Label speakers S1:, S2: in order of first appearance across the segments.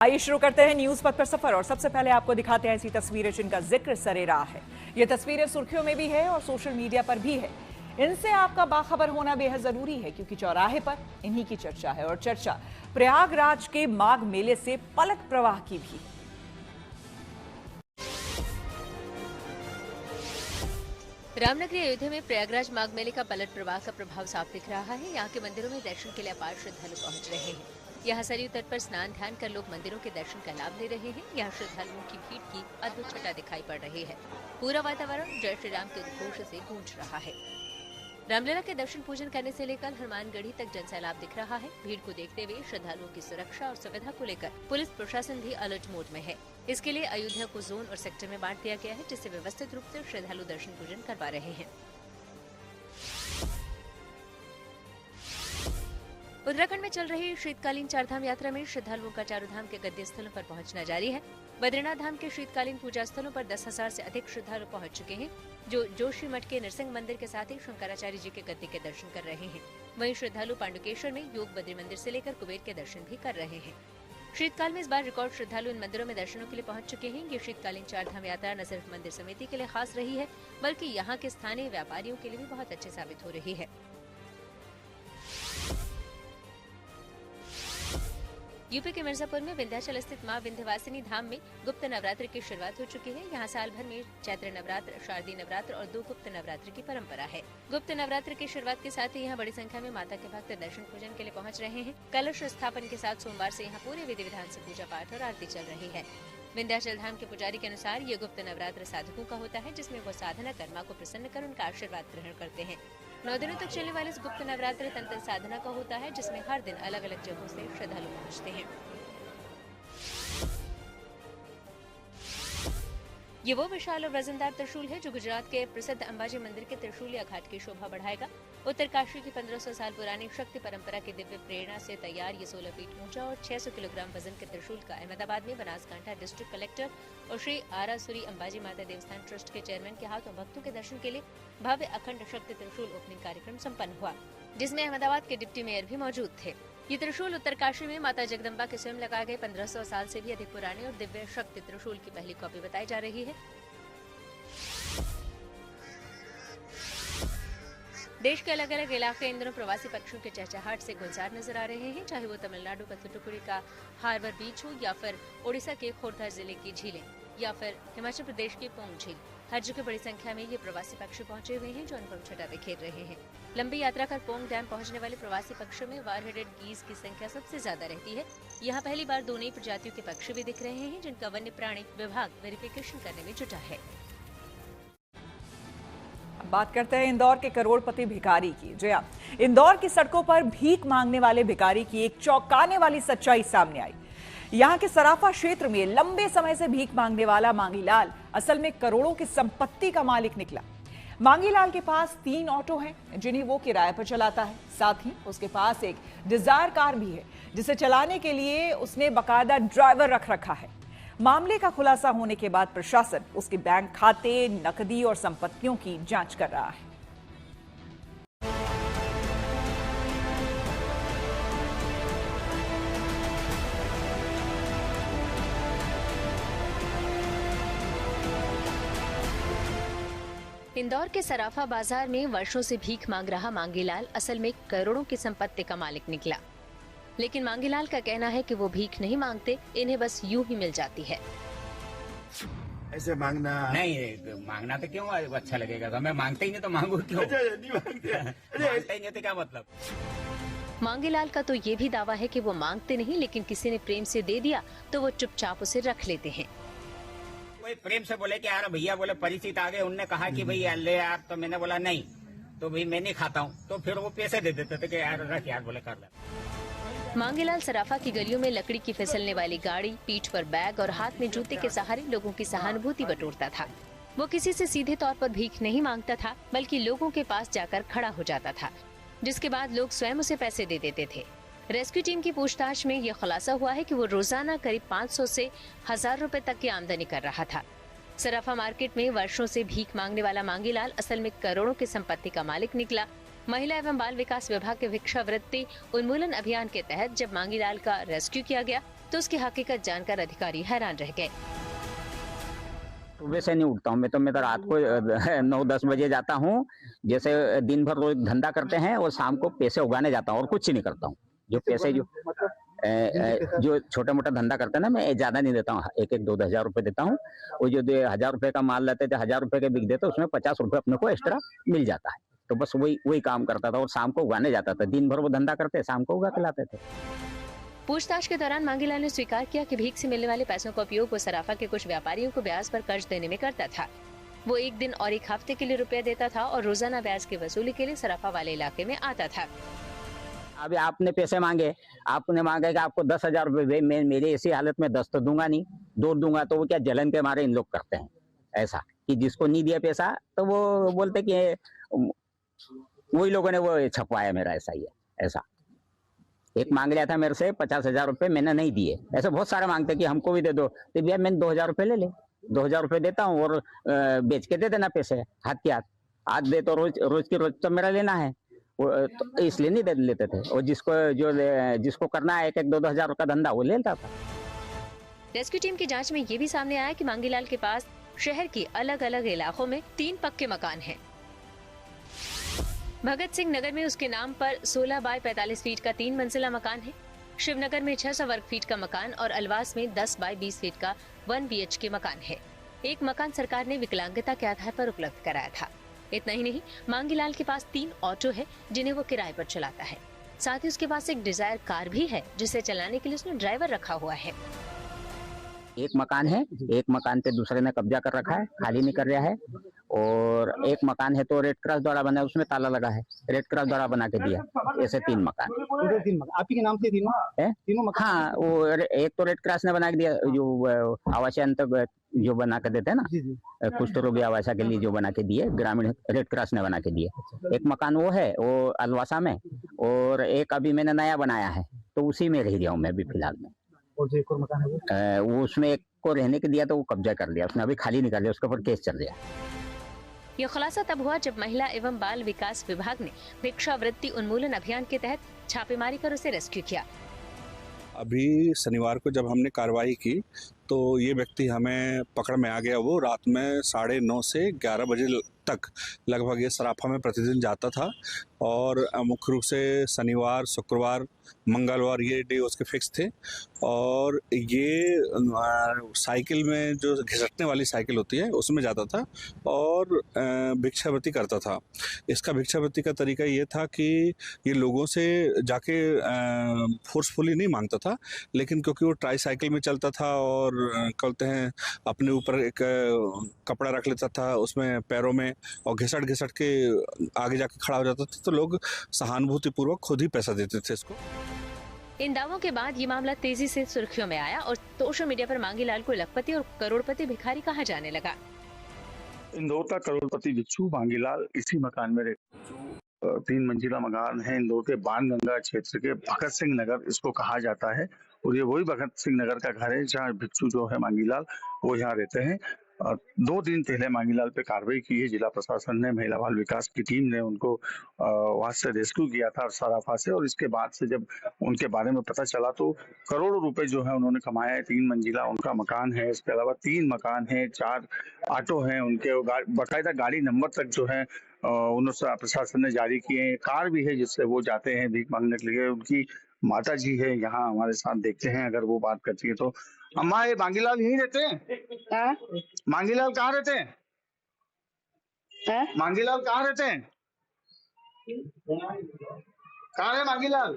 S1: आइए शुरू करते हैं न्यूज पथ पर सफर और सबसे पहले आपको दिखाते हैं ऐसी तस्वीरें जिनका जिक्र सरे रहा है। ये तस्वीरें सुर्खियों में भी है और सोशल मीडिया पर भी है। इनसे आपका बाखबर होना बेहद जरूरी है क्योंकि चौराहे पर इन्हीं की चर्चा है और चर्चा प्रयागराज के माघ मेले से पलक प्रवाह की भी।
S2: रामनगरी अयोध्या में प्रयागराज माघ मेले का पलट प्रवाह का प्रभाव साफ दिख रहा है। यहाँ के मंदिरों में दर्शन के लिए अपार श्रद्धालु पहुंच रहे हैं। यहाँ सरयू तट पर स्नान ध्यान कर लोग मंदिरों के दर्शन का लाभ ले रहे हैं। यहाँ श्रद्धालुओं की भीड़ की अद्भुत छटा दिखाई पड़ रही है। पूरा वातावरण जय श्री राम के उद्घोष से गूंज रहा है। रामलला के दर्शन पूजन करने से लेकर हनुमानगढ़ी तक जनसैलाब दिख रहा है। भीड़ को देखते हुए श्रद्धालुओं की सुरक्षा और सुविधा को लेकर पुलिस प्रशासन भी अलर्ट मोड में है। इसके लिए अयोध्या को जोन और सेक्टर में बांट दिया गया है, जिससे व्यवस्थित रूप से श्रद्धालु दर्शन पूजन करवा रहे हैं। उत्तराखंड में चल रही शीतकालीन चारधाम यात्रा में श्रद्धालुओं का चारों धाम के गद्य स्थलों पर पहुंचना जारी है। बद्रीनाथ धाम के शीतकालीन पूजा स्थलों पर 10,000 से अधिक श्रद्धालु पहुंच चुके हैं, जो जोशी मठ के नरसिंह मंदिर के साथ ही शंकराचार्य जी के गद्य के दर्शन कर रहे हैं। वहीं श्रद्धालु पांडुकेश्वर में योग बद्री मंदिर से लेकर कुबेर के दर्शन भी कर रहे हैं। शीतकाल में इस बार रिकॉर्ड श्रद्धालु इन मंदिरों में दर्शनों के लिए पहुंच चुके हैं। ये शीतकालीन चारधाम यात्रा न सिर्फ मंदिर समिति के लिए खास रही है, बल्कि यहाँ के स्थानीय व्यापारियों के लिए भी बहुत अच्छी साबित हो रही है। यूपी के मिर्जापुर में विंध्याचल स्थित मां विंध्यवासिनी धाम में गुप्त नवरात्र की शुरुआत हो चुकी है। यहाँ साल भर में चैत्र नवरात्र, शारदीय नवरात्र और 2 गुप्त नवरात्र की परंपरा है। गुप्त नवरात्र की शुरुआत के साथ ही यहाँ बड़ी संख्या में माता के भक्त दर्शन पूजन के लिए पहुँच रहे हैं। कलश स्थापन के साथ सोमवार से यहाँ पूरे विधि विधान से पूजा पाठ और आरती चल रही है। विंध्याचल धाम के पुजारी के अनुसार ये गुप्त नवरात्र साधकों का होता है, जिसमें वो साधना कर मां को प्रसन्न कर उनका आशीर्वाद ग्रहण करते हैं। 9 दिनों तक चलने वाले इस गुप्त नवरात्र तंत्र साधना का होता है, जिसमें हर दिन अलग अलग जगहों से श्रद्धालु पहुँचते हैं। ये वो विशाल और वजनदार त्रिशूल है जो गुजरात के प्रसिद्ध अंबाजी मंदिर के त्रिशूलिया घाट की शोभा बढ़ाएगा। उत्तरकाशी की 1500 साल पुरानी शक्ति परंपरा की दिव्य प्रेरणा से तैयार ये 16 फीट ऊंचा और 600 किलोग्राम वजन के त्रिशूल का अहमदाबाद में बनासकांठा डिस्ट्रिक्ट कलेक्टर और श्री आरासुरी अंबाजी माता देवस्थान ट्रस्ट के चेयरमैन के हाथों भक्तों के दर्शन के लिए भव्य अखंड शक्ति त्रिशूल ओपनिंग कार्यक्रम सम्पन्न हुआ, जिसमें अहमदाबाद के डिप्टी मेयर भी मौजूद थे। ये त्रिशूल उत्तरकाशी में माता जगदम्बा के स्वयं लगाए गए 1500 साल से भी अधिक पुराने और दिव्य शक्ति त्रिशूल की पहली कॉपी बताई जा रही है। देश के अलग अलग इलाके इन दिनों प्रवासी पक्षियों के चहचहाट से गुलजार नजर आ रहे हैं, चाहे वो तमिलनाडु का थुथुकुडी का हार्बर बीच हो या फिर ओडिशा के खोर्धा जिले की झीलें या फिर हिमाचल प्रदेश की पोंग झील। हर जगह बड़ी संख्या में ये प्रवासी पक्षी पहुंचे हुए हैं जो अनुपम छटा बिखेर रहे हैं। लंबी यात्रा कर पोंग डैम पहुंचने वाले प्रवासी पक्षियों में वार हेडेड गीज की संख्या सबसे ज्यादा रहती है। यहाँ पहली बार 2 नई प्रजातियों के पक्षी भी दिख रहे हैं, जिनका वन्य प्राणी विभाग वेरिफिकेशन करने में जुटा है।
S1: बात करते हैं इंदौर के करोड़पति भिखारी की। जी हाँ, इंदौर की सड़कों पर भीख मांगने वाले भिखारी की एक चौंकाने वाली सच्चाई सामने आई। यहाँ के सराफा क्षेत्र में लंबे समय से भीख मांगने वाला मांगीलाल असल में करोड़ों की संपत्ति का मालिक निकला। मांगीलाल के पास 3 ऑटो हैं जिन्हें वो किराए पर चलाता है। साथ ही उसके पास एक डिजायर कार भी है जिसे चलाने के लिए उसने बाकायदा ड्राइवर रख रखा है। मामले का खुलासा होने के बाद प्रशासन उसके बैंक खाते, नकदी और संपत्तियों की जांच कर रहा है।
S2: इंदौर के सराफा बाजार में वर्षों से भीख मांग रहा मांगीलाल असल में करोड़ों की संपत्ति का मालिक निकला। लेकिन मांगीलाल का कहना है कि वो भीख नहीं मांगते, इन्हें बस यूं ही मिल जाती है।
S3: ऐसे मांगना
S4: नहीं, मांगना तो क्यों अच्छा लगेगा? मैं मांगते ही नहीं तो मांगू क्यों?
S3: नहीं मांगते
S4: मांगते ही नहीं तो क्या मतलब?
S2: मांगीलाल का तो ये भी दावा है कि वो मांगते नहीं, लेकिन किसी ने प्रेम से दे दिया तो वो चुपचाप उसे रख लेते हैं।
S4: कोई प्रेम से बोले कि यार भैया बोले परिचित आ गए, उनने कहा कि भाई ले यार, तो मैंने बोला नहीं, तो भाई मैं नहीं खाता हूँ, तो फिर वो पैसे दे देते थे कि यार रख यार, बोले कर ले।
S2: मांगीलाल सराफा की गलियों में लकड़ी की फिसलने वाली गाड़ी, पीठ पर बैग और हाथ में जूते के सहारे लोगों की सहानुभूति बटोरता था। वो किसी से सीधे तौर पर भीख नहीं मांगता था, बल्कि लोगों के पास जाकर खड़ा हो जाता था, जिसके बाद लोग स्वयं उसे पैसे दे देते थे। रेस्क्यू टीम की पूछताछ में यह खुलासा हुआ है कि वो रोजाना करीब 500 से 1000 रुपए तक की आमदनी कर रहा था। सराफा मार्केट में वर्षों से भीख मांगने वाला मांगीलाल असल में करोड़ों की संपत्ति का मालिक निकला। महिला एवं बाल विकास विभाग के भिक्षावृत्ति उन्मूलन अभियान के तहत जब मांगीलाल का रेस्क्यू किया गया तो उसकी हकीकत जानकर अधिकारी हैरान रह गए।
S4: सुबह से नहीं उठता हूँ मैं तो रात को 9-10 बजे जाता हूँ। जैसे दिन भर रोज धंधा करते हैं और शाम को पैसे उगाने जाता हूँ और कुछ नहीं करता हूँ। जो पैसे जो छोटा मोटा धंधा करते हैं ना, मैं ज्यादा नहीं देता हूँ, 1-2 हज़ार रुपए देता हूँ। वो जो 1000 रुपए का माल लेते थे, 1000 रुपए के बिक देते, उसमें 50 रुपए अपने को एक्स्ट्रा मिल जाता है। तो बस वही काम करता था और शाम को उगाने जाता था। दिन भर वो धंधा करते, शाम को उगा के लाते थे।
S2: पूछताछ के दौरान मांगीलाल ने स्वीकार किया कि भीख से मिलने वाले पैसों का उपयोग वो सराफा के कुछ व्यापारियों को ब्याज पर कर्ज देने में करता था। वो एक दिन और एक हफ्ते के लिए रुपया देता था और रोजाना ब्याज की वसूली के लिए सराफा वाले इलाके में आता था।
S4: अभी आपने पैसे मांगे, आपने मांगा कि आपको 10,000 रुपए, मैं मेरी ऐसी हालत में 10 तो दूंगा नहीं, 2 दूंगा। तो वो क्या जलन के मारे इन लोग करते हैं ऐसा कि जिसको नहीं दिया पैसा तो वो बोलते कि वही लोगों ने वो छपवाया मेरा, ऐसा ही है। ऐसा एक मांग लिया था मेरे से 50,000 रुपए, मैंने नहीं दिए। ऐसे बहुत सारे मांगते कि हमको भी दे दो, तो भैया मैंने 2,000 रुपए ले 2,000 रुपए देता हूँ और बेच के दे देना पैसे हाथ के हाथ। आज दे तो रोज की रोज तो मेरा लेना है, तो इसलिए नहीं दे लेते थे। और जिसको करना है 1-2 हज़ार का धंधा, वो ले लेता था।
S2: रेस्क्यू टीम की जांच में ये भी सामने आया कि मांगीलाल के पास शहर की अलग अलग इलाकों में 3 पक्के मकान हैं। भगत सिंह नगर में उसके नाम पर 16 बाय 45 फीट का 3 मंजिला मकान है। शिवनगर में 600 वर्ग फीट का मकान और अलवास में 10 बाय 20 फीट का 1 BHK मकान है। एक मकान सरकार ने विकलांगता के आधार पर उपलब्ध कराया था। इतना ही नहीं, मांगीलाल के पास 3 ऑटो है जिन्हें वो किराए पर चलाता है। साथ ही उसके पास एक डिजायर कार भी है जिसे चलाने के लिए उसने ड्राइवर रखा हुआ है।
S4: एक मकान है, एक मकान पे दूसरे ने कब्जा कर रखा है, खाली नहीं कर रहा है। और एक मकान है तो रेड क्रॉस द्वारा बना है, उसमें ताला लगा है, रेड क्रॉस द्वारा बना के दिया। ऐसे 3 मकान।
S5: आप ही के नाम से तीनों मकान?
S4: हाँ, वो एक तो रेड क्रॉस ने बना के दिया, जो आवासीय अंतर्गत जो बना के देते हैं ना, कुष्ठ रोगी आवासा के लिए जो बना के दिए, ग्रामीण रेड क्रॉस ने बना के दिए। एक मकान वो है, वो अलवासा में, और एक अभी मैंने नया बनाया है, तो उसी में रह रहा हूँ मैं अभी फिलहाल में।
S5: और जो एक और मकान है
S4: वो उसमें एक को रहने के दिया तो वो कब्जा कर लिया उसने, अभी खाली नहीं कर लिया, उसके ऊपर केस चल रहा।
S2: यह खुलासा तब हुआ जब महिला एवं बाल विकास विभाग ने भिक्षावृत्ति उन्मूलन अभियान के तहत छापेमारी कर उसे रेस्क्यू किया।
S6: अभी शनिवार को जब हमने कार्रवाई की तो ये व्यक्ति हमें पकड़ में आ गया। वो रात में 9:30 से 11 बजे तक लगभग ये सराफा में प्रतिदिन जाता था और मुख्य रूप से शनिवार, शुक्रवार, मंगलवार ये डे उसके फिक्स थे। और ये साइकिल में जो घिसटने वाली साइकिल होती है उसमें जाता था और भिक्षावृत्ति करता था। इसका भिक्षावृत्ति का तरीका ये था कि ये लोगों से जाके फोर्सफुली नहीं मांगता था, लेकिन क्योंकि वो ट्राई साइकिल में चलता था और कहते हैं अपने ऊपर एक कपड़ा रख लेता था उसमें पैरों में और घिसट के आगे जाके खड़ा हो जाता था, तो लोग सहानुभूति पूर्वक खुद ही पैसा देते थे इसको।
S2: इन दावों के बाद ये मामला तेजी से सुर्खियों में आया और सोशल मीडिया पर मांगीलाल को लखपति और करोड़पति भिखारी कहा जाने लगा।
S7: इंदौर का करोड़पति भिक्षु मांगीलाल इसी मकान में रहता। 3 मंजिला मकान है इंदौर के बाणगंगा क्षेत्र के भगत सिंह नगर इसको कहा जाता है। और ये वही भगत सिंह नगर का घर है जहाँ भिक्षु जो है मांगीलाल वो यहाँ रहते हैं। 2 दिन पहले मांगीलाल पे कार्रवाई की है जिला प्रशासन ने, महिला बाल विकास की टीम ने उनको वहां से रेस्क्यू किया था सराफा से। और इसके बाद से जब उनके बारे में पता चला तो करोड़ों रुपए जो है उन्होंने कमाया है। 3 मंजिला उनका मकान है, इसके अलावा 3 मकान है, 4 ऑटो हैं उनके, बाकायदा गाड़ी नंबर तक जो है उन्होंने प्रशासन ने जारी किए हैं। कार भी है जिससे वो जाते हैं भीख मांगने के लिए। उनकी माता जी है यहाँ हमारे साथ, देखते हैं अगर वो बात करती है तो। अम्मा, ये मांगीलाल यहीं रहते हैं? मांगीलाल कहाँ रहते हैं? मांगीलाल कहाँ रहते हैं? कहाँ है मांगीलाल?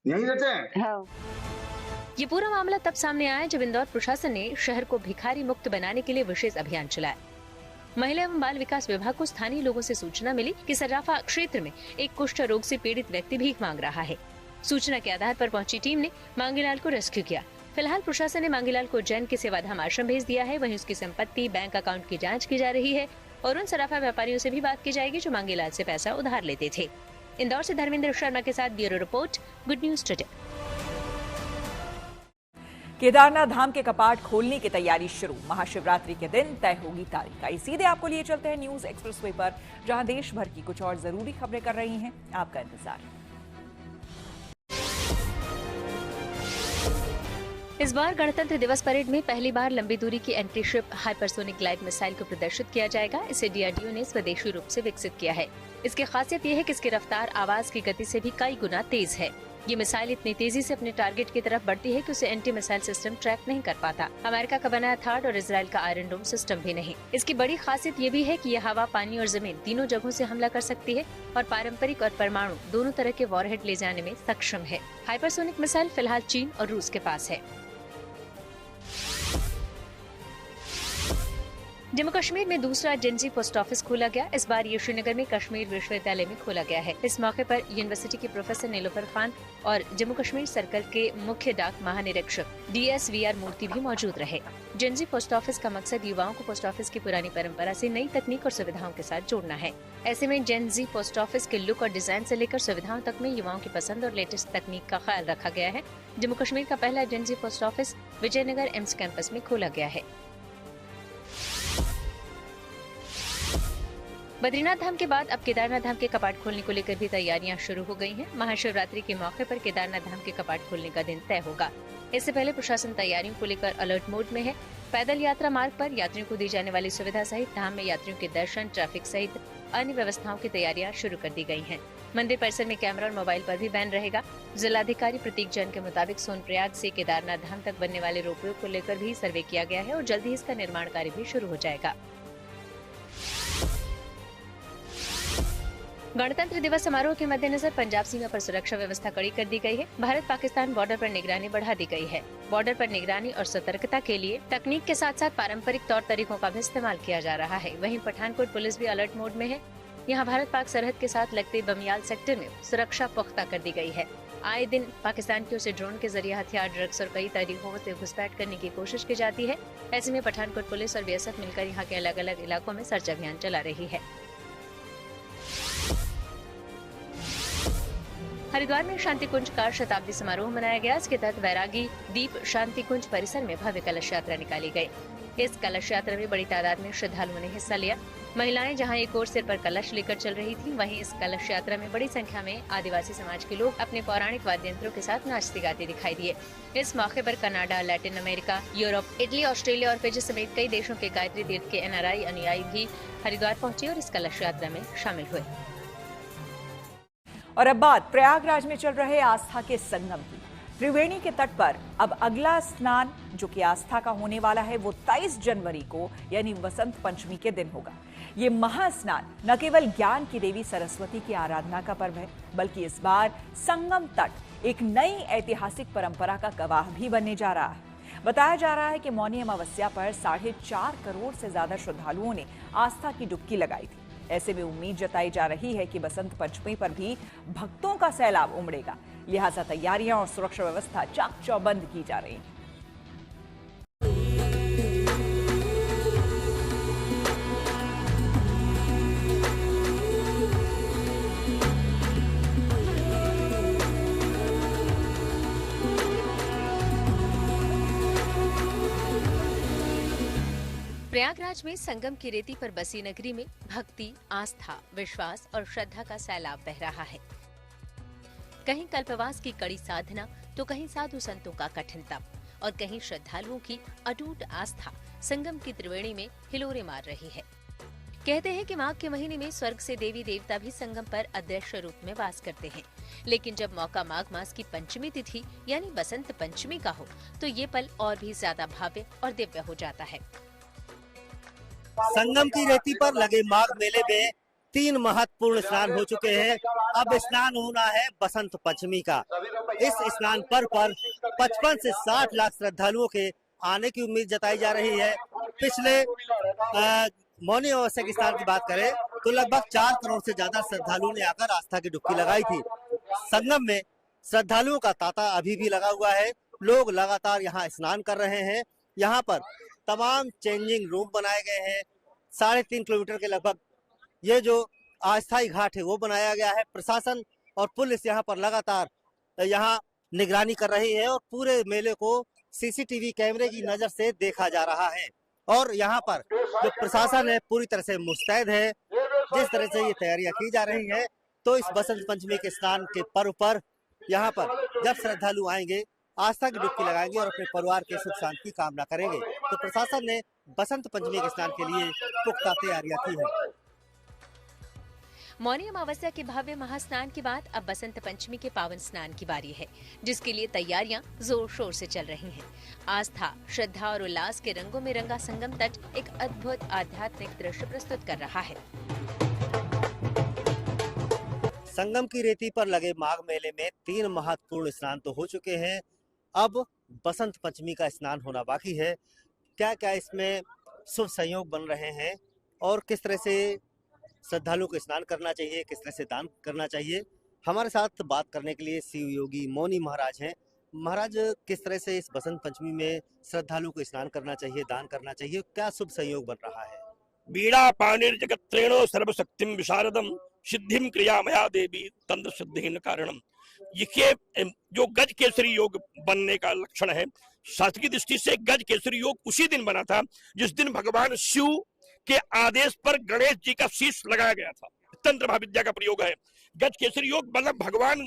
S7: यहीं रहते हैं?
S2: हाँ। ये पूरा मामला तब सामने आया जब इंदौर प्रशासन ने शहर को भिखारी मुक्त बनाने के लिए विशेष अभियान चलाया। महिला एवं बाल विकास विभाग को स्थानीय लोगों से सूचना मिली कि सर्राफा क्षेत्र में एक कुष्ठ रोग से पीड़ित व्यक्ति भीख मांग रहा है। सूचना के आधार पर पहुंची टीम ने मांगीलाल को रेस्क्यू किया। फिलहाल प्रशासन ने मांगीलाल को उज्जैन के सेवाधाम आश्रम भेज दिया है। वहीं उसकी संपत्ति, बैंक अकाउंट की जांच की जा रही है और उन सराफा व्यापारियों से भी बात की जाएगी जो मांगीलाल से पैसा उधार लेते थे। इंदौर से धर्मेंद्र शर्मा के साथ bureau report, good news today.
S1: Kedarnath Dham के कपाट खोलने की तैयारी शुरू। महाशिवरात्रि के दिन तय होगी तारीख। आई सीधे आपको लिए चलते हैं न्यूज एक्सप्रेसवे पर, जहां देश भर की कुछ और जरूरी खबरें कर रही हैं आपका इंतजार।
S2: इस बार गणतंत्र दिवस परेड में पहली बार लंबी दूरी की anti ship hypersonic glide missile को प्रदर्शित किया जाएगा। इसे DRDO ने स्वदेशी रूप से विकसित किया है। इसकी खासियत यह है कि इसकी रफ्तार आवाज की गति से भी कई गुना तेज है। ये मिसाइल इतनी तेजी से अपने टारगेट की तरफ बढ़ती है कि उसे एंटी मिसाइल सिस्टम ट्रैक नहीं कर पाता। अमेरिका का बनाया थार्ड और इजराइल का आयरन डोम सिस्टम भी नहीं। इसकी बड़ी खासियत ये भी है कि यह हवा, पानी और जमीन तीनों जगहों से हमला कर सकती है और पारंपरिक और परमाणु दोनों तरह के वॉरहेड ले जाने में सक्षम है। हाइपरसोनिक मिसाइल फिलहाल चीन और रूस के पास है। जम्मू कश्मीर में दूसरा जेनजी पोस्ट ऑफिस खोला गया। इस बार ये श्रीनगर में कश्मीर विश्वविद्यालय में खोला गया है। इस मौके पर यूनिवर्सिटी के प्रोफेसर नीलोफर खान और जम्मू कश्मीर सर्कल के मुख्य डाक महानिरीक्षक DSVR मूर्ति भी मौजूद रहे। जेनजी पोस्ट ऑफिस का मकसद युवाओं को पोस्ट ऑफिस की पुरानी परंपरा से नई तकनीक और सुविधाओं के साथ जोड़ना है। ऐसे में जेनजी पोस्ट ऑफिस के लुक और डिजाइन से लेकर सुविधाओं तक में युवाओं की पसंद और लेटेस्ट तकनीक का ख्याल रखा गया है। जम्मू कश्मीर का पहला Gen Z post office Vijaynagar AIIMS campus में खोला गया है। बद्रीनाथ धाम के बाद अब केदारनाथ धाम के कपाट खोलने को लेकर भी तैयारियां शुरू हो गई हैं। महाशिवरात्रि के मौके पर केदारनाथ धाम के कपाट खोलने का दिन तय होगा। इससे पहले प्रशासन तैयारियों को लेकर अलर्ट मोड में है। पैदल यात्रा मार्ग पर यात्रियों को दी जाने वाली सुविधा सहित धाम में यात्रियों के दर्शन, ट्रैफिक सहित अन्य व्यवस्थाओं की तैयारियां शुरू कर दी गई हैं। मंदिर परिसर में कैमरा और मोबाइल पर भी बैन रहेगा। जिलाधिकारी प्रतीक जैन के मुताबिक सोनप्रयाग से केदारनाथ धाम तक बनने वाले रोपवे को लेकर भी सर्वे किया गया है और जल्द ही इसका निर्माण कार्य भी शुरू हो जाएगा। गणतंत्र दिवस समारोह के मद्देनजर पंजाब सीमा पर सुरक्षा व्यवस्था कड़ी कर दी गई है। भारत पाकिस्तान बॉर्डर पर निगरानी बढ़ा दी गई है। बॉर्डर पर निगरानी और सतर्कता के लिए तकनीक के साथ साथ पारंपरिक तौर तरीकों का भी इस्तेमाल किया जा रहा है। वहीं पठानकोट पुलिस भी अलर्ट मोड में है। यहाँ भारत पाक सरहद के साथ लगते बमियाल सेक्टर में सुरक्षा पुख्ता कर दी गई है। आए दिन पाकिस्तान की ओर से ड्रोन के जरिए हथियार, ड्रग्स और कई तरीकों से घुसपैठ करने की कोशिश की जाती है। ऐसे में पठानकोट पुलिस और BSF मिलकर यहाँ के अलग अलग इलाकों में सर्च अभियान चला रही है। हरिद्वार में शांति कुंज का शताब्दी समारोह मनाया गया। इसके तहत वैरागी दीप शांति कुंज परिसर में भव्य कलश यात्रा निकाली गई। इस कलश यात्रा में बड़ी तादाद में श्रद्धालुओं ने हिस्सा लिया। महिलाएं जहां एक ओर सिर पर कलश लेकर चल रही थीं, वहीं इस कलश यात्रा में बड़ी संख्या में आदिवासी समाज के लोग अपने पौराणिक वाद्य यंत्रों के साथ नाचते गाते दिखाई दिए। इस मौके पर Canada, Latin America, Europe, Italy, Australia और फिजी समेत कई देशों के गायत्री तीर्थ के NRI अनुयायी भी हरिद्वार पहुंचे और इस कलश यात्रा में शामिल हुए।
S1: और अब बात प्रयागराज में चल रहे आस्था के संगम की। त्रिवेणी के तट पर अब अगला स्नान जो कि आस्था का होने वाला है वो 23 जनवरी को यानी वसंत पंचमी के दिन होगा। ये महास्नान न केवल ज्ञान की देवी सरस्वती की आराधना का पर्व है, बल्कि इस बार संगम तट एक नई ऐतिहासिक परंपरा का गवाह भी बनने जा रहा है। बताया जा रहा है कि मौनी अमावस्या पर 4.5 करोड़ से ज्यादा श्रद्धालुओं ने आस्था की डुबकी लगाई थी। ऐसे में उम्मीद जताई जा रही है कि बसंत पंचमी पर भी भक्तों का सैलाब उमड़ेगा। लिहाजा तैयारियां और सुरक्षा व्यवस्था चाक चौबंद की जा रही है।
S2: प्रयागराज में संगम की रेती पर बसी नगरी में भक्ति, आस्था, विश्वास और श्रद्धा का सैलाब बह रहा है। कहीं कल्पवास की कड़ी साधना तो कहीं साधु संतों का कठिन तप और कहीं श्रद्धालुओं की अटूट आस्था संगम की त्रिवेणी में हिलोरे मार रही है। कहते हैं कि माघ के महीने में स्वर्ग से देवी देवता भी संगम पर अदृश्य रूप में वास करते हैं, लेकिन जब मौका माघ मास की पंचमी तिथि यानी बसंत पंचमी का हो तो ये पल और भी ज्यादा भव्य और दिव्य हो जाता है।
S8: संगम की रेती पर लगे माघ मेले में 3 महत्वपूर्ण स्नान हो चुके हैं। अब स्नान होना है बसंत पंचमी का। इस स्नान पर 55 से 60 लाख श्रद्धालुओं के आने की उम्मीद जताई जा रही है। पिछले मौनी अमावस्या के स्नान की बात करें तो लगभग 4 करोड़ से ज्यादा श्रद्धालुओं ने आकर आस्था की डुबकी लगाई थी। संगम में श्रद्धालुओं का तांता अभी भी लगा हुआ है। लोग लगातार यहाँ स्नान कर रहे हैं। यहाँ पर तमाम चेंजिंग रूम बनाए गए हैं। 3.5 किलोमीटर के लगभग ये जो अस्थायी घाट है वो बनाया गया है। प्रशासन और पुलिस यहाँ पर लगातार यहाँ निगरानी कर रही है और पूरे मेले को CCTV कैमरे की नजर से देखा जा रहा है। और यहाँ पर जो प्रशासन है पूरी तरह से मुस्तैद है। जिस तरह से ये तैयारियां की जा रही है तो इस बसंत पंचमी के स्नान के पर्व पर यहाँ पर जब श्रद्धालु आएंगे आस्था की डुबकी लगाएंगे और अपने परिवार के सुख शांति की कामना करेंगे। तो प्रशासन ने बसंत पंचमी के स्नान के लिए पुख्ता तैयारियां की है।
S2: मौनी अमावस्या के भव्य महास्नान के बाद अब बसंत पंचमी के पावन स्नान की बारी है, जिसके लिए तैयारियां जोर शोर से चल रही हैं। आस्था, श्रद्धा और उल्लास के रंगों में रंगा संगम तट एक अद्भुत आध्यात्मिक दृश्य प्रस्तुत कर रहा है।
S8: संगम की रेती पर लगे माघ मेले में 3 महत्वपूर्ण स्नान तो हो चुके हैं। अब बसंत पंचमी का स्नान होना बाकी है। क्या क्या इसमें शुभ संयोग बन रहे हैं और किस तरह से श्रद्धालुओं को स्नान करना चाहिए, किस तरह से दान करना चाहिए, हमारे साथ बात करने के लिए शिव योगी मौनी महाराज हैं। महाराज, किस तरह से इस बसंत पंचमी में श्रद्धालुओं को स्नान करना चाहिए, दान करना चाहिए, क्या शुभ संयोग बन रहा है?
S9: बीड़ा पाणिर जगत्रेणो सर्वशक्तिम विशारदम सिद्धिम क्रियामया देवी तंत्र सिद्धिन कारणम। ये जो गज केसरी योग बनने का लक्षण है, शास्त्र की दृष्टि से गज केसरी योग उसी दिन बना था जिस दिन भगवान शिव के आदेश पर गणेश जी का शीश लगाया गया था। तंत्र महाविद्या का प्रयोग है। गज केसरी योग मतलब भगवान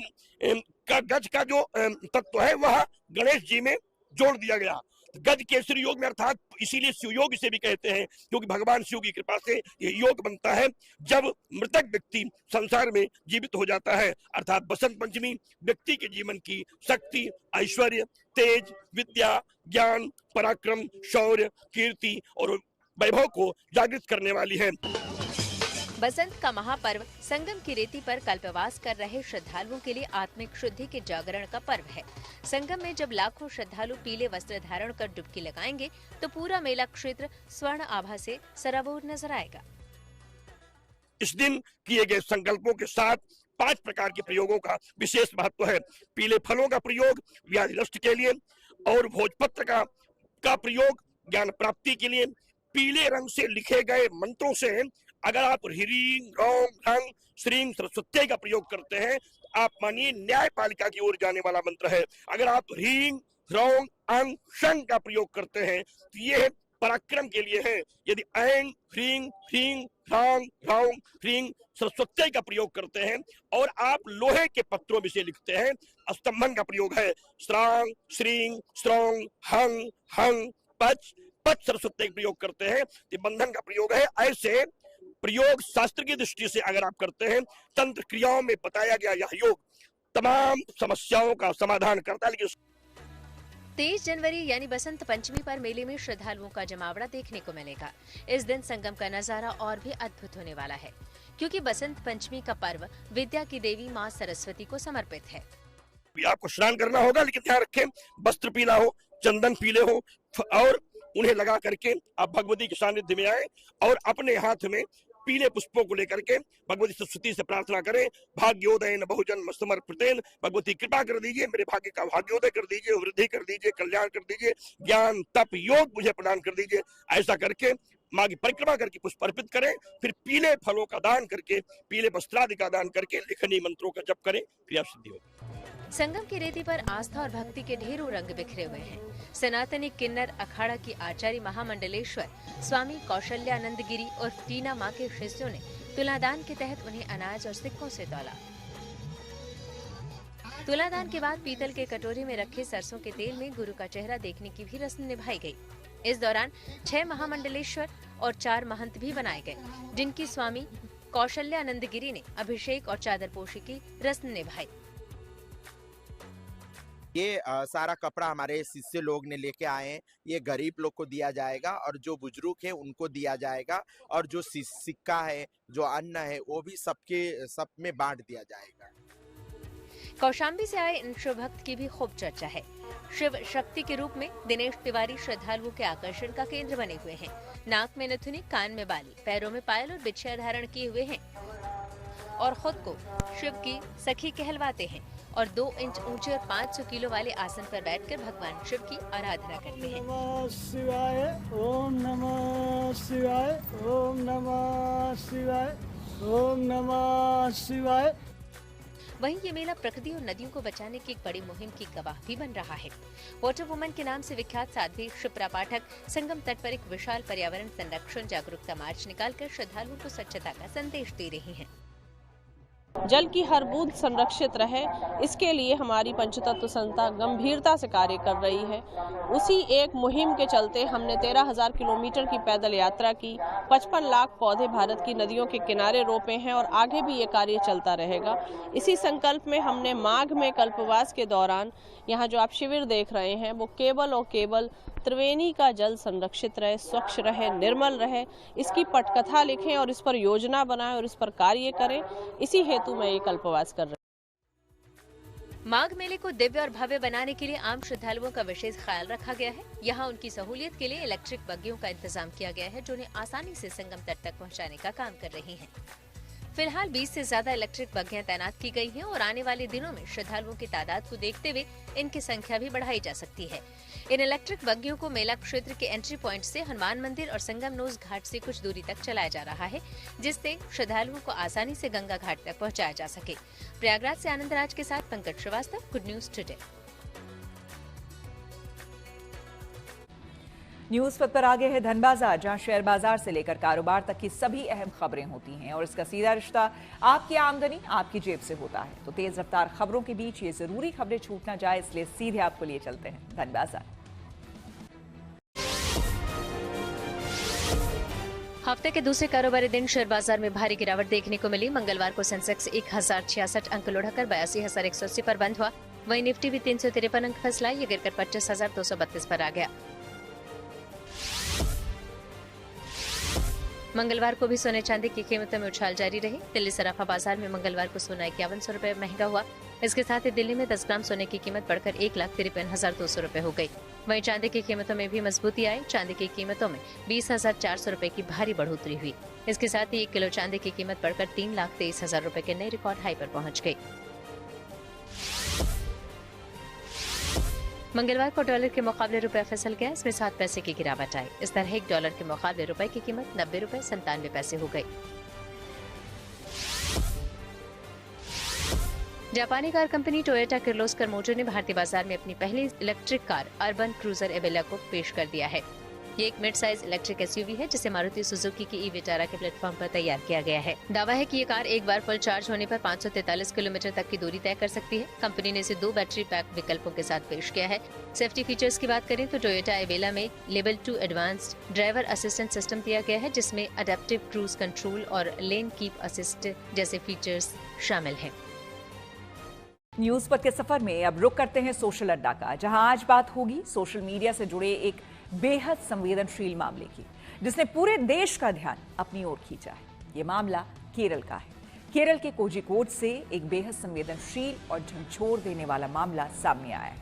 S9: का गज का जो तत्व है वह गणेश जी में जोड़ दिया गया। गज केसरी योग में अर्थात इसीलिए शिव योग इसे भी कहते हैं, क्योंकि भगवान शिव की कृपा से ये योग बनता है जब मृतक व्यक्ति संसार में जीवित हो जाता है। अर्थात बसंत पंचमी व्यक्ति के जीवन की शक्ति, ऐश्वर्य, तेज, विद्या, ज्ञान, पराक्रम, शौर्य, कीर्ति और वैभव को जागृत करने वाली है।
S2: बसंत का महापर्व संगम की रेती पर कल्पवास कर रहे श्रद्धालुओं के लिए आत्मिक शुद्धि के जागरण का पर्व है। संगम में जब लाखों श्रद्धालु पीले वस्त्र धारण कर डुबकी लगाएंगे तो पूरा मेला क्षेत्र स्वर्ण आभा से सराबोर नजर आएगा।
S9: इस दिन किए गए संकल्पों के साथ 5 प्रकार के प्रयोगों का विशेष महत्व है। पीले फलों का प्रयोग व्याधि नष्ट के लिए और भोजपत्र का प्रयोग ज्ञान प्राप्ति के लिए। पीले रंग से लिखे गए मंत्रों से अगर आप ह्रीं रौं ह्रंग श्रीं सरस्वती का प्रयोग करते हैं, आप मानिए न्यायपालिका की ओर जाने वाला मंत्र है। अगर आप ह्रीं रौं अंग शंग का प्रयोग करते हैं तो ये पराक्रम के लिए है। यदि ऐं ह्रीं ह्रीं ह्रां ह्रौं ह्रीं सरस्वती का प्रयोग करते हैं और आप लोहे के पत्रों में से लिखते हैं, स्तंभन का प्रयोग है स्रांग श्रीं स्त्रौं हंग हंग पच पच सरस्वती का प्रयोग करते हैं, ये बंधन का प्रयोग है। ऐसे प्रयोग शास्त्र की दृष्टि से अगर आप करते हैं, तंत्र क्रियाओं में बताया गया यह योग तमाम समस्याओं का समाधान करता है। लेकिन
S2: 23 जनवरी यानी बसंत पंचमी पर मेले में श्रद्धालुओं का जमावड़ा देखने को मिलेगा। इस दिन संगम का नजारा और भी अद्भुत होने वाला है, क्योंकि बसंत पंचमी का पर्व विद्या की देवी माँ सरस्वती को समर्पित है।
S9: आपको स्नान करना होगा, लेकिन ध्यान रखें वस्त्र पीला हो, चंदन पीले हो और उन्हें लगा करके आप भगवती के सानिध्य में आए और अपने हाथ में पीले पुष्पों को लेकर के भगवती सरस्वती से प्रार्थना करें, भाग्योदय न बहुजन्म समर्पितेन, भगवती कृपा कर दीजिए, मेरे भाग्य का भाग्योदय कर दीजिए, वृद्धि कर दीजिए, कल्याण कर दीजिए, ज्ञान तप योग मुझे प्रदान कर दीजिए। ऐसा करके माँ की परिक्रमा करके पुष्प अर्पित करें, फिर पीले फलों का दान करके, पीले वस्त्रादि का दान करके लेखनी मंत्रों का जप करें, क्रिया सिद्धि होगी।
S2: संगम की रेती पर आस्था और भक्ति के ढेरों रंग बिखरे हुए हैं। सनातनी किन्नर अखाड़ा की आचार्य महामंडलेश्वर स्वामी कौशल्यानंद गिरी और टीना माँ के शिष्यों ने तुलादान के तहत उन्हें अनाज और सिक्कों से तौला। तुलादान के बाद पीतल के कटोरे में रखे सरसों के तेल में गुरु का चेहरा देखने की भी रस्म निभाई गई। इस दौरान 6 महामंडलेश्वर और 4 महंत भी बनाए गए, जिनकी स्वामी कौशल्यानंद गिरी ने अभिषेक और चादरपोशी की रस्म निभाई।
S10: ये सारा कपड़ा हमारे शिष्य लोग ने लेके आए हैं, ये गरीब लोग को दिया जाएगा और जो बुजुर्ग है उनको दिया जाएगा और जो सिक्का है, जो अन्न है, वो भी सब में बांट दिया जाएगा।
S2: कौशाम्बी से आए इन शिव भक्त की भी खूब चर्चा है। शिव शक्ति के रूप में दिनेश तिवारी श्रद्धालुओं के आकर्षण का केंद्र बने हुए हैं। नाक में नथुनी, कान में बाली, पैरों में पायल और बिछिया धारण किए हुए हैं और खुद को शिव की सखी कहलवाते हैं और 2 इंच ऊंचे और 500 किलो वाले आसन पर बैठकर भगवान शिव की आराधना करते हैं।
S5: नमः शिवाय, ओम नमः शिवाय, ओम नमः शिवाय, ओम नमः शिवाय।
S2: वहीं ये मेला प्रकृति और नदियों को बचाने की एक बड़ी मुहिम की गवाह भी बन रहा है। वाटर वुमन के नाम से विख्यात साध्वी शिप्रा पाठक संगम तट पर एक विशाल पर्यावरण संरक्षण जागरूकता मार्च निकालकर श्रद्धालुओं को स्वच्छता का संदेश दे रही हैं।
S11: जल की हर बूंद संरक्षित रहे, इसके लिए हमारी पंचतत्व संस्था गंभीरता से कार्य कर रही है। उसी एक मुहिम के चलते हमने 13,000 किलोमीटर की पैदल यात्रा की, 55 लाख पौधे भारत की नदियों के किनारे रोपे हैं और आगे भी ये कार्य चलता रहेगा। इसी संकल्प में हमने माघ में कल्पवास के दौरान यहाँ जो आप शिविर देख रहे हैं वो केवल और केवल त्रिवेणी का जल संरक्षित रहे, स्वच्छ रहे, निर्मल रहे, इसकी पटकथा लिखें और इस पर योजना बनाएं और इस पर कार्य करें। इसी हेतु मैं ये कल्पवास कर रही हूं।
S2: माघ मेले को दिव्य और भव्य बनाने के लिए आम श्रद्धालुओं का विशेष ख्याल रखा गया है। यहाँ उनकी सहूलियत के लिए इलेक्ट्रिक बग्गियों का इंतजाम किया गया है, जो उन्हें आसानी से संगम तट तक पहुँचाने का काम कर रही है। फिलहाल 20 से ज्यादा इलेक्ट्रिक बग्गियां तैनात की गई हैं और आने वाले दिनों में श्रद्धालुओं की तादाद को देखते हुए इनकी संख्या भी बढ़ाई जा सकती है। इन इलेक्ट्रिक बग्गियों को मेला क्षेत्र के एंट्री पॉइंट से हनुमान मंदिर और संगमनोज घाट से कुछ दूरी तक चलाया जा रहा है, जिससे श्रद्धालुओं को आसानी से गंगा घाट तक पहुंचाया जा सके। प्रयागराज से आनंद राज के साथ Pankaj Srivastava, good news today.
S1: News पर आगे है धन बाजार, जहां शेयर बाजार से लेकर कारोबार तक की सभी अहम खबरें होती हैं और इसका सीधा रिश्ता आपकी आमदनी आपकी जेब से होता है। तो तेज रफ्तार खबरों के बीच ये जरूरी खबरें छूट ना जाए, इसलिए सीधे आपको लिए चलते हैं धन बाजार।
S2: हफ्ते के दूसरे कारोबारी दिन शेयर बाजार में भारी गिरावट देखने को मिली। मंगलवार को सेंसेक्स 1066 अंक लुढ़कर 82,180 पर बंद हुआ। वहीं निफ्टी भी 353 अंक खसला, ये गिरकर 25,232 पर आ गया। मंगलवार को भी सोने चांदी की कीमतों में उछाल जारी रही। दिल्ली सराफा बाजार में मंगलवार को सोना 5100 रुपए महंगा हुआ। इसके साथ ही दिल्ली में 10 ग्राम सोने की कीमत बढ़कर 1,53,200 रुपए हो गई। वहीं चांदी की कीमतों में भी मजबूती आई। चांदी की कीमतों में 20,400 रुपए की भारी बढ़ोतरी हुई। इसके साथ ही 1 किलो चांदी की कीमत बढ़कर 3,23,000 रुपए के नए रिकॉर्ड हाई पर पहुंच गई। मंगलवार को डॉलर के मुकाबले रुपए फिसल गया, इसमें 7 पैसे की गिरावट आई। इस तरह 1 डॉलर के मुकाबले रुपए की कीमत 90 रुपए 97 पैसे हो गई। जापानी car company Toyota Kirloskar motor ने भारतीय बाजार में अपनी पहली इलेक्ट्रिक कार अर्बन क्रूजर एवेला को पेश कर दिया है। ये एक मिड साइज इलेक्ट्रिक एसयूवी है, जिसे मारुति सुजुकी की ई विटारा के प्लेटफॉर्म पर तैयार किया गया है। दावा है कि ये कार एक बार फुल चार्ज होने पर 543 किलोमीटर तक की दूरी तय कर सकती है। कंपनी ने इसे 2 बैटरी पैक विकल्पों के साथ पेश किया है। सेफ्टी फीचर्स की बात करें तो टोयोटा एवेला में level 2 advanced driver assistant system दिया गया है, जिसमें अडेप्टिव क्रूज कंट्रोल और लेन कीप असिस्ट जैसे फीचर्स शामिल हैं।
S1: न्यूज पर के सफर में अब रुक करते हैं सोशल अड्डा का, जहां आज बात होगी सोशल मीडिया से जुड़े एक बेहद संवेदनशील मामले की, जिसने पूरे देश का ध्यान अपनी ओर खींचा है। ये मामला केरल का है। केरल के कोझिकोड से एक बेहद संवेदनशील और झंझोर देने वाला मामला सामने आया है।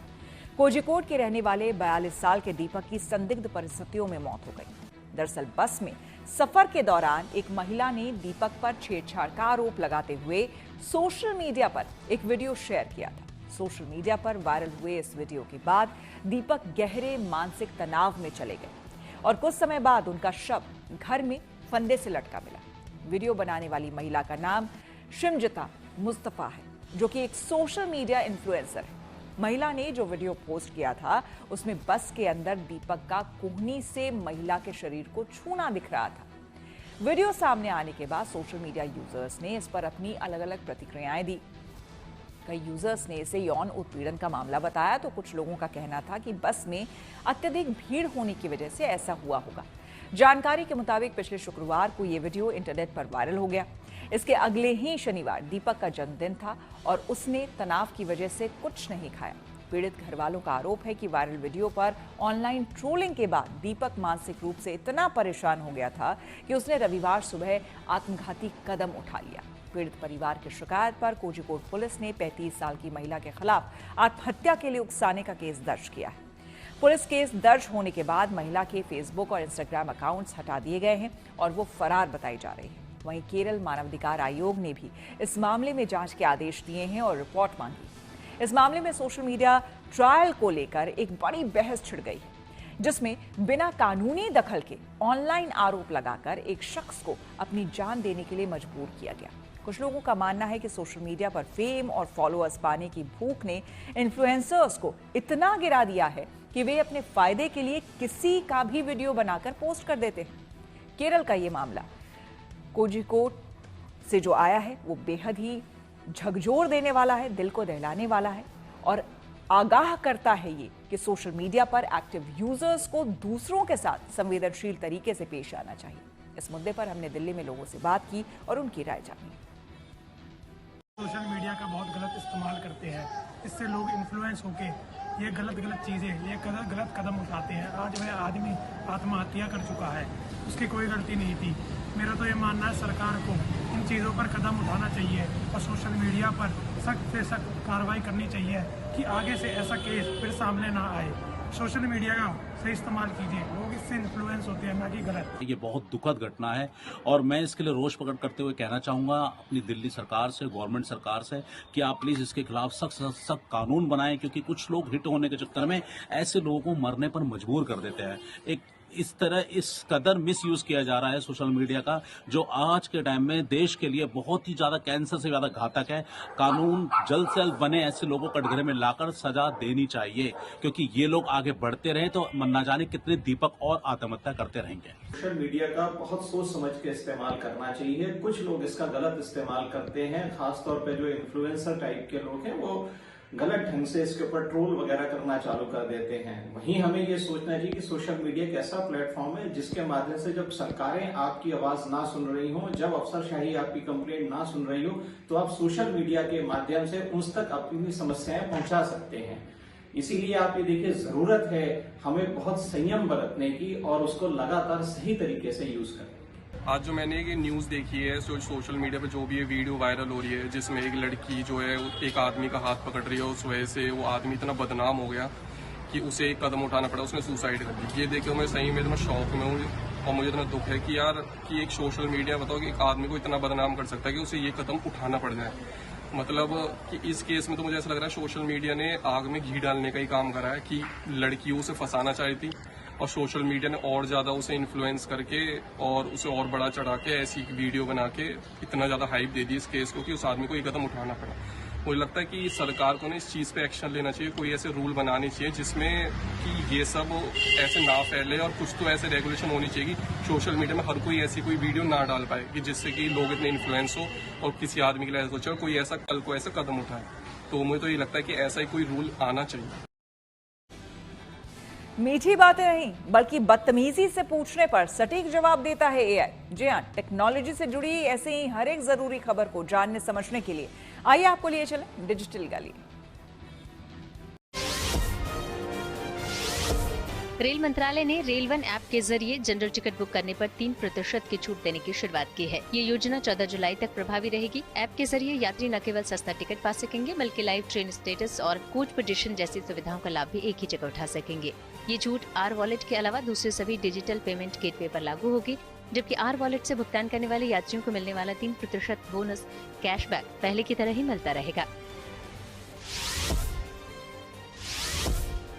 S1: कोझिकोड के रहने वाले 42 साल के दीपक की संदिग्ध परिस्थितियों में मौत हो गई। दरअसल बस में सफर के दौरान एक महिला ने दीपक पर छेड़छाड़ का आरोप लगाते हुए सोशल मीडिया पर एक वीडियो शेयर किया था। सोशल मीडिया पर वायरल हुए इस वीडियो के बाद दीपक गहरे मानसिक तनाव में चले गए और कुछ समय बाद उनका शव घर में फंदे से लटका मिला। वीडियो बनाने वाली महिला का नाम शिमजिता मुस्तफा है, जो कि एक सोशल मीडिया इन्फ्लुएंसर है। महिला ने जो वीडियो पोस्ट किया था उसमें बस के अंदर दीपक का कोहनी से महिला के शरीर को छूना दिख रहा था। वीडियो सामने आने के बाद सोशल मीडिया यूजर्स ने इस पर अपनी अलग अलग प्रतिक्रियाएं दी। कई यूजर्स ने इसे यौन उत्पीड़न का मामला बताया, तो कुछ लोगों का कहना था कि बस में अत्यधिक भीड़ होने की वजह से ऐसा हुआ होगा। जानकारी के मुताबिक पिछले शुक्रवार को यह वीडियो इंटरनेट पर वायरल हो गया। इसके अगले ही शनिवार दीपक का जन्मदिन था और उसने तनाव की वजह से कुछ नहीं खाया। पीड़ित घर वालों का आरोप है कि वायरल वीडियो पर ऑनलाइन ट्रोलिंग के बाद दीपक मानसिक रूप से इतना परेशान हो गया था कि उसने रविवार सुबह आत्मघाती कदम उठा लिया। पीड़ित परिवार की शिकायत पर कोझिकोड पुलिस ने 35 साल की महिला के खिलाफ आत्महत्या के लिए उकसाने का केस दर्ज किया है। पुलिस केस दर्ज होने के बाद महिला के फेसबुक और इंस्टाग्राम अकाउंट्स हटा दिए गए हैं और वो फरार बताई जा रही है। वहीं केरल मानवाधिकार आयोग ने भी इस मामले में जांच के आदेश दिए हैं और रिपोर्ट मांगी। इस मामले में सोशल मीडिया ट्रायल को लेकर एक बड़ी बहस छिड़ गई है, जिसमें बिना कानूनी दखल के ऑनलाइन आरोप लगाकर एक शख्स को अपनी जान देने के लिए मजबूर किया गया। कुछ लोगों का मानना है कि सोशल मीडिया पर फेम और फॉलोअर्स पाने की भूख ने इन्फ्लुएंसर्स को इतना गिरा दिया है कि वे अपने फायदे के लिए किसी का भी वीडियो बनाकर पोस्ट कर देते हैं। केरल का ये मामला कोझिकोड से जो आया है वो बेहद ही झकझोर देने वाला है, दिल को दहलाने वाला है और आगाह करता है ये कि सोशल मीडिया पर एक्टिव यूजर्स को दूसरों के साथ संवेदनशील तरीके से पेश आना चाहिए। इस मुद्दे पर हमने दिल्ली में लोगों से बात की और उनकी राय जानी।
S5: सोशल मीडिया का बहुत गलत इस्तेमाल करते हैं, इससे लोग इन्फ्लुएंस होके ये गलत चीज़ें, ये गलत कदम उठाते हैं। आज वह आदमी आत्महत्या कर चुका है, उसकी कोई गलती नहीं थी। मेरा तो ये मानना है सरकार को इन चीज़ों पर कदम उठाना चाहिए और सोशल मीडिया पर सख्त से सख्त कार्रवाई करनी चाहिए कि आगे से ऐसा केस फिर सामने ना आए। सोशल मीडिया का सही इस्तेमाल कीजिए, लोग इससे इन्फ्लुएंस होते हैं, ना कि गलत।
S12: ये बहुत दुखद घटना है और मैं इसके लिए रोष प्रकट करते हुए कहना चाहूँगा अपनी दिल्ली सरकार से, गवर्नमेंट सरकार से कि आप प्लीज़ इसके खिलाफ सख्त कानून बनाएं, क्योंकि कुछ लोग हिट होने के चक्कर में ऐसे लोगों को मरने पर मजबूर कर देते हैं। इस तरह इस कदर मिसयूज किया जा रहा है सोशल मीडिया का, जो आज के टाइम में देश के लिए बहुत ही ज्यादा कैंसर से ज्यादा घातक है। कानून जल्द से जल्द बने, ऐसे लोगों को कटघरे में लाकर सजा देनी चाहिए, क्योंकि ये लोग आगे बढ़ते रहे तो न जाने कितने दीपक और आत्महत्या करते रहेंगे।
S13: सोशल मीडिया का बहुत सोच समझ के इस्तेमाल करना चाहिए। कुछ लोग इसका गलत इस्तेमाल करते हैं, खासतौर पे जो इन्फ्लुएंसर टाइप के लोग हैं वो गलत ढंग से इसके ऊपर ट्रोल वगैरह करना चालू कर देते हैं। वहीं हमें ये सोचना चाहिए कि सोशल मीडिया एक ऐसा प्लेटफॉर्म है जिसके माध्यम से जब सरकारें आपकी आवाज ना सुन रही हो, जब अफसरशाही आपकी कंप्लेंट ना सुन रही हो, तो आप सोशल मीडिया के माध्यम से उन तक अपनी समस्याएं पहुंचा सकते हैं। इसीलिए आप ये देखिए, जरूरत है हमें बहुत संयम बरतने की और उसको लगातार सही तरीके से यूज करने।
S14: आज जो मैंने ये न्यूज़ देखी है, सोशल मीडिया पे जो भी ये वीडियो वायरल हो रही है जिसमें एक लड़की जो है एक आदमी का हाथ पकड़ रही है, उस वजह से वो आदमी इतना बदनाम हो गया कि उसे एक कदम उठाना पड़ा, उसने सुसाइड कर दी। ये देखो मैं सही में इतना शौक में हूँ और मुझे इतना दुख है कि यार कि एक सोशल मीडिया बताओ कि एक आदमी को इतना बदनाम कर सकता है कि उसे ये कदम उठाना पड़ जाए। मतलब कि इस केस में तो मुझे ऐसा लग रहा है सोशल मीडिया ने आग में घी डालने का ही काम करा है कि लड़कियों से फंसाना चाही थी और सोशल मीडिया ने और ज़्यादा उसे इन्फ्लुएंस करके और उसे और बड़ा चढ़ा के ऐसी एक वीडियो बना के इतना ज़्यादा हाइप दे दी इस केस को कि उस आदमी को ये कदम उठाना पड़ा। मुझे लगता है कि सरकार को ना इस चीज़ पे एक्शन लेना चाहिए, कोई ऐसे रूल बनाने चाहिए जिसमें कि ये सब ऐसे ना फैले और कुछ तो ऐसे रेगुलेशन होनी चाहिए कि सोशल मीडिया में हर कोई ऐसी कोई वीडियो ना डाल पाए कि जिससे कि लोग इतने इन्फ्लुएंस हो और किसी आदमी के लिए सोचे और कोई ऐसा कल को ऐसा कदम उठाए। तो मुझे तो ये लगता है कि ऐसा ही कोई रूल आना चाहिए।
S1: मीठी बातें नहीं बल्कि बदतमीजी से पूछने पर सटीक जवाब देता है एआई। जी हाँ, टेक्नोलॉजी से जुड़ी ऐसे ही हर एक जरूरी खबर को जानने समझने के लिए आइए आपको लिए चलें डिजिटल गली।
S2: रेल मंत्रालय ने रेल वन ऐप के जरिए जनरल टिकट बुक करने पर 3% की छूट देने की शुरुआत की है। ये योजना 14 जुलाई तक प्रभावी रहेगी। ऐप के जरिए यात्री न केवल सस्ता टिकट पा सकेंगे बल्कि लाइव ट्रेन स्टेटस और कोच पोजीशन जैसी सुविधाओं का लाभ भी एक ही जगह उठा सकेंगे। ये छूट आर वॉलेट के अलावा दूसरे सभी डिजिटल पेमेंट गेटवे पर लागू होगी, जबकि आर वॉलेट से भुगतान करने वाले यात्रियों को मिलने वाला 3% बोनस कैशबैक पहले की तरह ही मिलता रहेगा।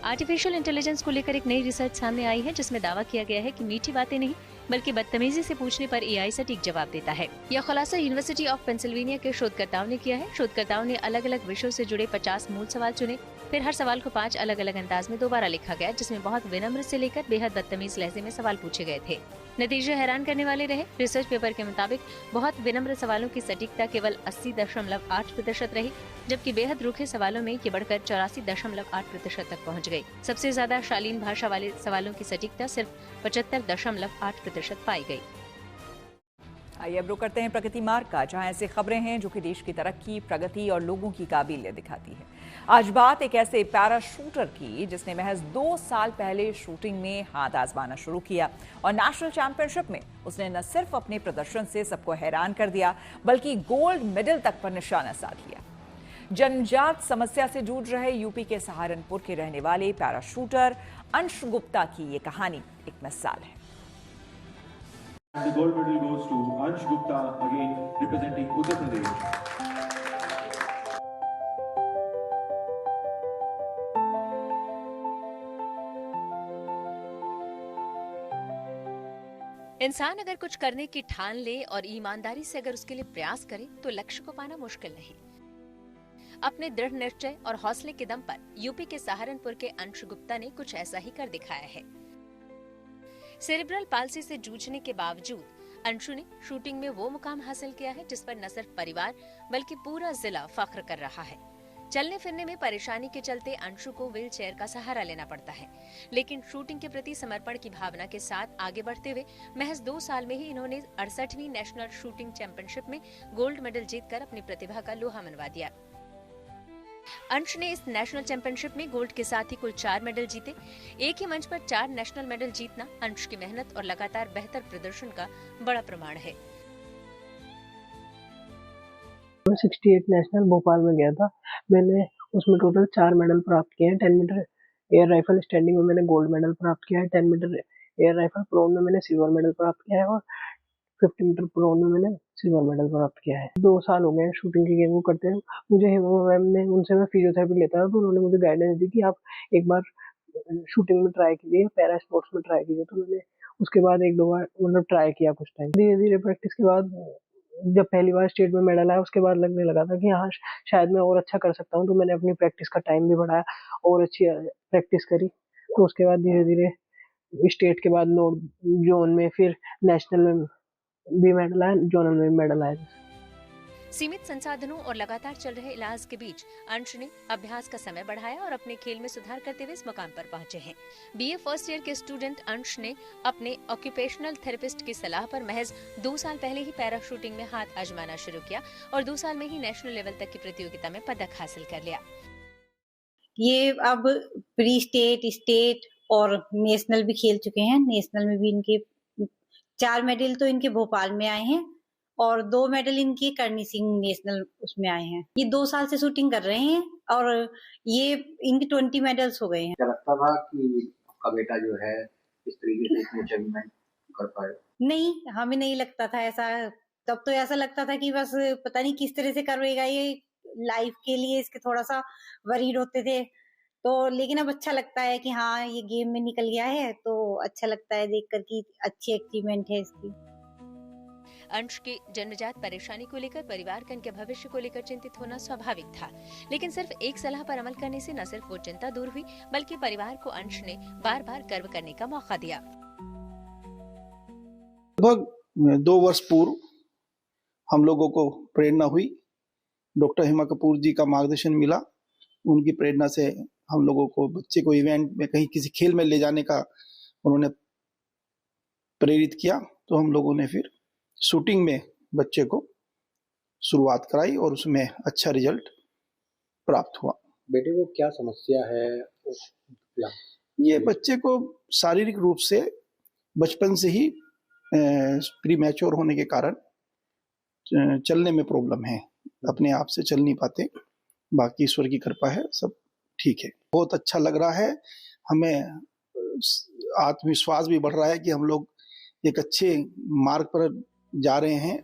S2: आर्टिफिशियल इंटेलिजेंस को लेकर एक नई रिसर्च सामने आई है जिसमें दावा किया गया है कि मीठी बातें नहीं बल्कि बदतमीजी से पूछने पर एआई सटीक जवाब देता है। यह खुलासा यूनिवर्सिटी ऑफ पेंसिल्वेनिया के शोधकर्ताओं ने किया है। शोधकर्ताओं ने अलग अलग विषयों से जुड़े 50 मूल सवाल चुने, फिर हर सवाल को 5 अलग अलग अंदाज में दोबारा लिखा गया, जिसमें बहुत विनम्र से लेकर बेहद बदतमीज लहजे में सवाल पूछे गए थे। नतीजे हैरान करने वाले रहे। रिसर्च पेपर के मुताबिक बहुत विनम्र सवालों की सटीकता केवल 80.8% रही, जबकि बेहद रूखे सवालों में ये बढ़कर 84.8% तक पहुंच गई। सबसे ज्यादा शालीन भाषा वाले सवालों की सटीकता सिर्फ 75.8% पाई गई।
S1: आइए अब रुक करते हैं प्रगति मार्ग का, जहां ऐसी खबरें हैं जो कि देश की तरक्की, प्रगति और लोगों की काबिलियत दिखाती है। आज बात एक ऐसे पैराशूटर की जिसने महज 2 साल पहले शूटिंग में हाथ आजमाना शुरू किया और नेशनल चैंपियनशिप में उसने न सिर्फ अपने प्रदर्शन से सबको हैरान कर दिया बल्कि गोल्ड मेडल तक पर निशाना साध लिया। जनजात समस्या से जूझ रहे यूपी के सहारनपुर के रहने वाले पैराशूटर अंश गुप्ता की ये कहानी एक मिसाल है।
S15: The gold medal goes to Ansh Gupta, again representing Uttar Pradesh.
S2: इंसान अगर कुछ करने की ठान ले और ईमानदारी से अगर उसके लिए प्रयास करे तो लक्ष्य को पाना मुश्किल नहीं। अपने दृढ़ निश्चय और हौसले के दम पर यूपी के सहारनपुर के अंश गुप्ता ने कुछ ऐसा ही कर दिखाया है। सेरेब्रल पाल्सी से जूझने के बावजूद अंशु ने शूटिंग में वो मुकाम हासिल किया है जिस पर न सिर्फ परिवार बल्कि पूरा जिला फख्र कर रहा है। चलने फिरने में परेशानी के चलते अंशु को व्हील चेयर का सहारा लेना पड़ता है, लेकिन शूटिंग के प्रति समर्पण की भावना के साथ आगे बढ़ते हुए महज 2 साल में ही इन्होंने 68वीं नेशनल शूटिंग चैंपियनशिप में गोल्ड मेडल जीतकर अपनी प्रतिभा का लोहा मनवा दिया। अंश ने इस नेशनल चैंपियनशिप में गोल्ड के साथ ही कुल 4 मेडल जीते। एक ही मंच पर 4 नेशनल मेडल जीतना अंश की मेहनत और लगातार बेहतर प्रदर्शन का बड़ा प्रमाण है।
S16: 68 नेशनल भोपाल में गया था। मैंने उसमें टोटल 4 मेडल प्राप्त किए हैं। 10 मीटर एयर राइफल स्टैंडिंग में मैंने गोल्ड मेडल प्राप्त किया है। 10 मीटर एयर राइफल प्रोन में मैंने सिल्वर मेडल प्राप्त किया है और 50 मीटर प्रोन में मैंने सिल्वर मेडल प्राप्त किया है। 2 साल हो गए शूटिंग की गेम को करते हैं। मुझे मैम ने उनसे मैं फिजियोथेरेपी लेता था, तो उन्होंने मुझे गाइडेंस दी कि आप एक बार शूटिंग में ट्राई कीजिए, पैरा स्पोर्ट्स में ट्राई कीजिए। तो मैंने उसके बाद 1-2 बार मतलब ट्राई किया कुछ टाइम। धीरे धीरे प्रैक्टिस के बाद जब पहली बार स्टेट में मेडल आया, उसके बाद लगने लगा था कि हाँ शायद मैं और अच्छा कर सकता हूँ। तो मैंने अपनी प्रैक्टिस का टाइम भी बढ़ाया और अच्छी प्रैक्टिस करी। तो उसके बाद धीरे धीरे स्टेट के बाद नॉर्थ जोन में, फिर नेशनल में भी मेडल आया, जोनल में मेडल आया।
S2: सीमित संसाधनों और लगातार चल रहे इलाज के बीच अंश ने अभ्यास का समय बढ़ाया और अपने खेल में सुधार करते हुए इस मुकाम पर पहुंचे हैं। बीए फर्स्ट ईयर के स्टूडेंट अंश ने अपने ऑक्यूपेशनल थेरेपिस्ट की सलाह पर महज 2 साल पहले ही पैरा शूटिंग में हाथ आजमाना शुरू किया और 2 साल में ही नेशनल लेवल तक की प्रतियोगिता में पदक हासिल कर लिया।
S17: ये अब प्री स्टेट, स्टेट और नेशनल भी खेल चुके हैं। नेशनल में भी इनके 4 मेडल तो इनके भोपाल में आए हैं और 2 मेडल इनके करनी सिंह नेशनल उसमें आए हैं। ये 2 साल से शूटिंग कर रहे हैं और ये इनके 20 मेडल्स हो गए हैं।
S18: क्या लगता था कि आपका बेटा जो है इस तरीके से इतनी अचीवमेंट कर पाए?
S17: नहीं, हमें नहीं लगता था ऐसा। तब तो ऐसा लगता था कि बस पता नहीं किस तरह से करेगा ये, लाइफ के लिए इसके थोड़ा सा वरीड होते थे। तो लेकिन अब अच्छा लगता है कि हाँ ये गेम में निकल गया है, तो अच्छा लगता है देखकर कि अच्छी अचीवमेंट है इसकी।
S2: अंश की जन्मजात परेशानी को लेकर परिवार का इनके भविष्य को लेकर चिंतित होना स्वाभाविक था, लेकिन सिर्फ एक सलाह पर अमल करने से न सिर्फ वो चिंता दूर हुई बल्कि परिवार को अंश ने बार बार गर्व करने का मौका दिया।
S19: लगभग 2 वर्ष पूर्व हम लोगों को प्रेरणा हुई, डॉक्टर हेमा कपूर जी का मार्गदर्शन मिला। उनकी प्रेरणा से हम लोगों को बच्चे को इवेंट में कहीं किसी खेल में ले जाने का उन्होंने प्रेरित किया। तो हम लोगों ने फिर शूटिंग में बच्चे को शुरुआत कराई और उसमें अच्छा रिजल्ट प्राप्त हुआ।
S18: बेटे को क्या समस्या है?
S19: ये बच्चे को शारीरिक रूप से बचपन से ही प्री मैच्योर होने के कारण चलने में प्रॉब्लम है, अपने आप से चल नहीं पाते। बाकी ईश्वर की कृपा है, सब ठीक है। बहुत अच्छा लग रहा है, हमें आत्मविश्वास भी बढ़ रहा है कि हम लोग एक अच्छे मार्ग पर जा रहे हैं।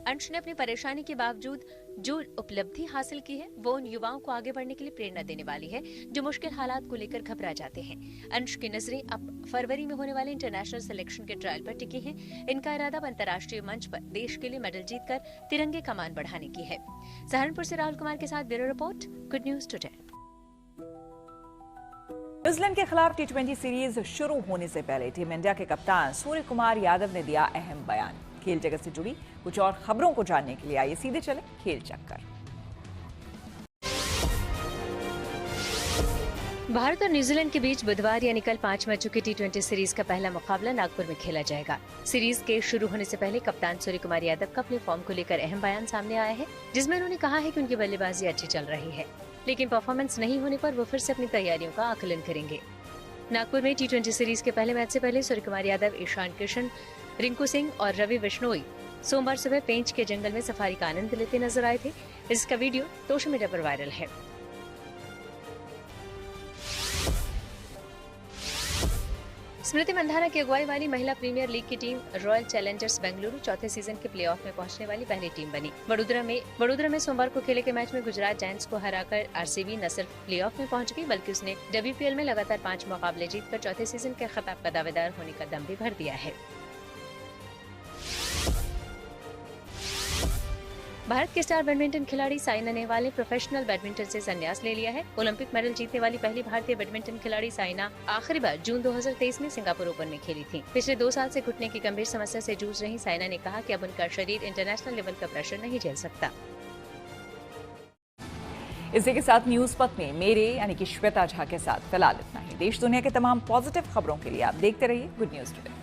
S2: अंश ने अपनी परेशानी के बावजूद जो उपलब्धि हासिल की है वो उन युवाओं को आगे बढ़ने के लिए प्रेरणा देने वाली है जो मुश्किल हालात को लेकर घबरा जाते हैं। अंश की नजरें अब फरवरी में होने वाले इंटरनेशनल सिलेक्शन के ट्रायल पर टिकी हैं। इनका इरादा अंतर्राष्ट्रीय मंच पर देश के लिए मेडल जीतकर तिरंगे का मान बढ़ाने की है। सहारनपुर से राहुल कुमार के साथ bureau report, good news today.
S1: New Zealand के खिलाफ T20 सीरीज शुरू होने से पहले टीम इंडिया के कप्तान सूर्य कुमार यादव ने दिया अहम बयान। खेल जगत से जुड़ी कुछ और खबरों को जानने के लिए आइए सीधे चले खेल चक्कर।
S2: भारत और न्यूजीलैंड के बीच बुधवार यानी कल 5 मैचों की T20 सीरीज का पहला मुकाबला नागपुर में खेला जाएगा। सीरीज के शुरू होने से पहले कप्तान सूर्य कुमार यादव का अपने फॉर्म को लेकर अहम बयान सामने आया है, जिसमें उन्होंने कहा है कि उनकी बल्लेबाजी अच्छी चल रही है, लेकिन परफॉर्मेंस नहीं होने पर वो फिर से अपनी तैयारियों का आकलन करेंगे। नागपुर में T20 सीरीज के पहले मैच से पहले सूर्य कुमार यादव, ईशान किशन, रिंकू सिंह और रवि बिश्नोई सोमवार सुबह पेंच के जंगल में सफारी का आनंद लेते नजर आए थे। इसका वीडियो सोशल मीडिया पर वायरल है। स्मृति मंधाना की अगुवाई वाली महिला प्रीमियर लीग की टीम रॉयल चैलेंजर्स बेंगलुरु चौथे सीजन के प्लेऑफ में पहुंचने वाली पहली टीम बनी। वडोदरा में सोमवार को खेले गए मैच में गुजरात जायंट्स को हराकर आरसीबी न सिर्फ प्लेऑफ में पहुंच गई बल्कि उसने WPL में लगातार 5 मुकाबले जीतकर चौथे सीजन के खिताब का दावेदार होने का दम भी भर दिया है। भारत के स्टार बैडमिंटन खिलाड़ी साइना नेहवाल ने प्रोफेशनल बैडमिंटन से संन्यास ले लिया है। ओलंपिक मेडल जीतने वाली पहली भारतीय बैडमिंटन खिलाड़ी साइना आखिरी बार जून 2023 में सिंगापुर ओपन में खेली थी। पिछले 2 साल से घुटने की गंभीर समस्या से जूझ रही साइना ने कहा कि अब उनका शरीर इंटरनेशनल लेवल का प्रेशर नहीं झेल सकता।
S1: इसी के साथ न्यूज पथ में मेरे यानी कि श्वेता झा के साथ फिलहाल इतना ही। देश दुनिया के तमाम पॉजिटिव खबरों के लिए आप देखते रहिए गुड न्यूज टुडे।